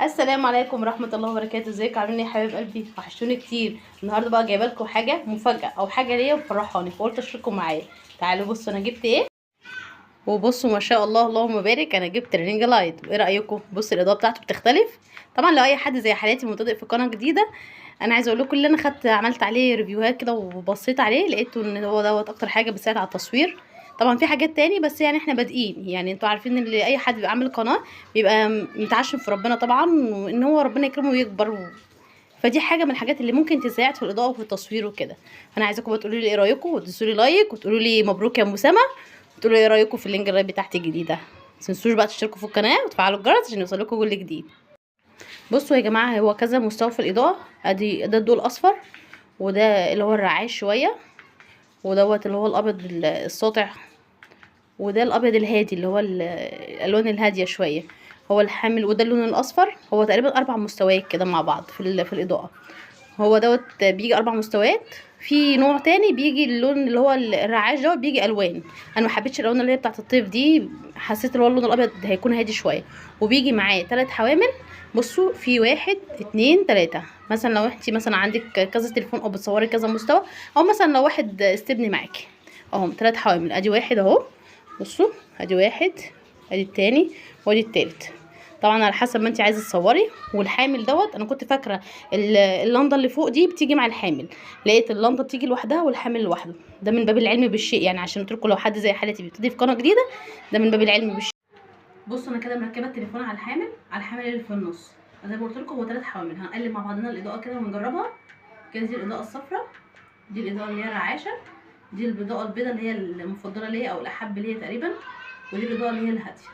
السلام عليكم ورحمه الله وبركاته. ازيكم عاملين ايه يا حبايب قلبي؟ وحشتوني كتير. النهارده بقى جايبه لكم حاجه مفاجاه او حاجه ليا مفرحاني، فقلت اشارككم معايا. تعالوا بصوا انا جبت ايه. وبصوا ما شاء الله اللهم بارك، انا جبت الرينج لايت. وايه رايكم؟ بصوا الاضاءه بتاعته بتختلف. طبعا لو اي حد زي حالاتي مبتدئ في قناه جديده، انا عايزه اقول لكم اللي انا عملت عليه ريفيوهات كده وبصيت عليه، لقيته ان هو دوت اكتر حاجه بتساعد على التصوير. طبعا في حاجات تاني بس يعني احنا بادئين، يعني انتوا عارفين ان اي حد بيبقى عامل قناه بيبقى متعشم في ربنا طبعا، وان هو ربنا يكرمه ويكبر. فدي حاجه من الحاجات اللي ممكن تساعد في الاضاءه وفي التصوير وكده. فانا عايزاكم بقى تقولوا لي ايه رايكم، وتدوسوا لي لايك وتقولوا لي مبروك يا مسامه، وتقولوا لي ايه رايكم في اللينك اللايف بتاعتي الجديده. ما تنسوش بقى تشتركوا في القناه وتفعلوا الجرس عشان يوصلكم كل جديد. بصوا يا جماعه، هو كذا مستوى في الاضاءه. ادي ده الضوء الاصفر، وده اللي هو الرعاش شويه، ودوت اللي هو الابيض الساطع، وده الابيض الهادي اللي هو الالوان الهاديه شويه، هو الحامل. وده اللون الاصفر. هو تقريبا 4 مستويات كده مع بعض في الاضاءه. هو دوت بيجي 4 مستويات. في نوع تاني بيجي اللون اللي هو الرعاش دوت بيجي الوان. انا ما حبيتش الالوان اللي هي بتاعه الطيف دي، حسيت اللي هو اللون الابيض هيكون هادي شويه. وبيجي معاه 3 حوامل. بصوا في 1 2 3. مثلا لو انتي مثلا عندك كذا تليفون او بتصوري كذا مستوى، او مثلا لو واحد استبني معاكي اهو 3 حوامل. ادي واحد اهو، بصوا ادي واحد، ادي التاني، وادي التالت. طبعا على حسب ما انت عايزه تصوري. والحامل دوت انا كنت فاكره اللنده اللي فوق دي بتيجي مع الحامل، لقيت اللنده بتيجي لوحدها والحامل لوحده. ده من باب العلم بالشيء، يعني عشان قلت لكم لو حد زي حالتي بيبتدي في قناه جديده، ده من باب العلم بالشيء. بصوا انا كده مركبه التليفون على الحامل اللي في النص. زي ما قلت لكم هو 3 حوامل. هنقلب مع بعضنا الاضاءه كده ونجربها. كده دي الاضاءه الصفراء، دي الاضاءه اللي هي الرعاشه، دي الاضاءه البيضاء اللي هي المفضله ليا او الاحب ليا تقريبا، ودي الاضاءه اللي هي الهاديه.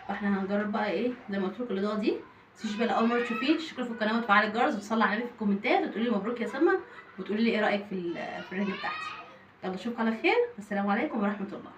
فاحنا هنجرب بقى ايه زي ما قلت لكم الاضاءه دي. متنسيش بقى اول مره تشوفيه تشتركوا في القناه وتفعلوا الجرس وتصلي على النبي في الكومنتات وتقولي لي مبروك يا سما، وتقولي لي ايه رايك في الرينج بتاعتي. يلا اشوفكم على خير، والسلام عليكم ورحمه الله.